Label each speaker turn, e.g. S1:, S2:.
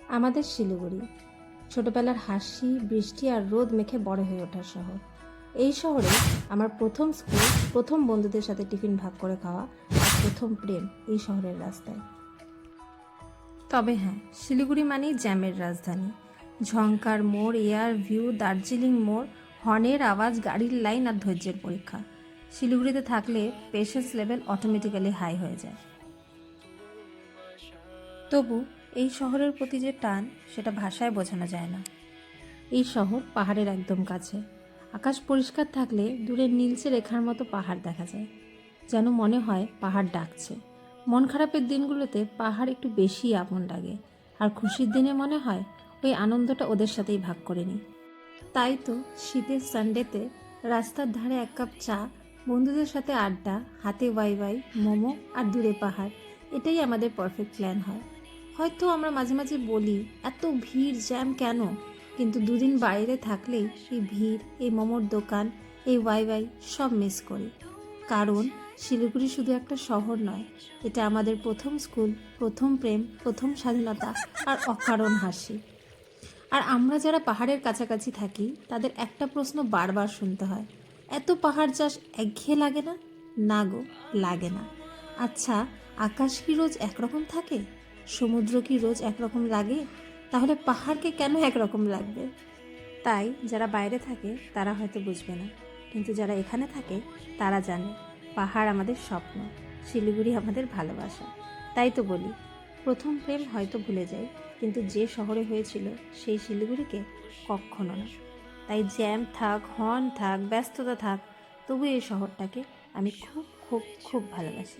S1: আমাদের শিলিগুড়ি ছোটবেলার হাসি, বৃষ্টি আর রোদ মেখে বড় হয়ে ওঠার শহর। এই শহরে আমার প্রথম স্কুল, প্রথম বন্ধুদের সাথে টিফিন ভাগ করে খাওয়া আর প্রথম প্রেম এই শহরের রাস্তায়। তবে হ্যাঁ, শিলিগুড়ি মানেই জ্যামের রাজধানী। ঝংকার মোড়, এয়ার ভিউ, দার্জিলিং মোড়, হর্নের আওয়াজ, গাড়ির লাইন আর ধৈর্যের পরীক্ষা। শিলিগুড়িতে থাকলে পেশেন্স লেভেল অটোমেটিক্যালি হাই হয়ে যায়। তবু এই শহরের প্রতি যে টান, সেটা ভাষায় বোঝানো যায় না। এই শহর পাহাড়ের একদম কাছে। আকাশ পরিষ্কার থাকলে দূরের নীলচে রেখার মতো পাহাড় দেখা যায়, যেন মনে হয় পাহাড় ডাকছে। মন খারাপের দিনগুলোতে পাহাড় একটু বেশি আপন লাগে, আর খুশির দিনে মনে হয় ওই আনন্দটা ওদের সাথেই ভাগ করে নিই। তাই তো শীতের সানডেতে রাস্তার ধারে এক কাপ চা, বন্ধুদের সাথে আড্ডা, হাতে ওয়াই ওয়াই, মোমো আর দূরে পাহাড়, এটাই আমাদের পারফেক্ট প্ল্যান হয়। হয়তো আমরা মাঝে মাঝে বলি এত ভিড় জ্যাম কেন, কিন্তু দুদিন বাইরে থাকলেই এই ভিড়, এই মোমোর দোকান, এই ওয়াই ওয়াই সব মিস করি। কারণ শিলিগুড়ি শুধু একটা শহর নয়, এটা আমাদের প্রথম স্কুল, প্রথম প্রেম, প্রথম স্বাধীনতা আর অকারণ হাসি। আর আমরা যারা পাহাড়ের কাছাকাছি থাকি তাদের একটা প্রশ্ন বারবার শুনতে হয়, এত পাহাড় চাষ একঘেয়ে লাগে না? না গো, লাগে না। আচ্ছা, আকাশ কি রোজ একরকম থাকে? সমুদ্র কি রোজ একরকম লাগে? তাহলে পাহাড়কে কেন একরকম লাগবে? তাই যারা বাইরে থাকে তারা হয়তো বুঝবে না, কিন্তু যারা এখানে থাকে তারা জানে পাহাড় আমাদের স্বপ্ন, শিলিগুড়ি আমাদের ভালোবাসা। তাই তো বলি, প্রথম প্রেম হয়তো ভুলে যাই, কিন্তু যে শহরে হয়েছিল সেই শিলিগুড়িকে কখনো না। তাই জ্যাম থাক, হর্ন থাক, ব্যস্ততা থাক, তবু এই শহরটাকে আমি খুব খুব খুব ভালোবাসি।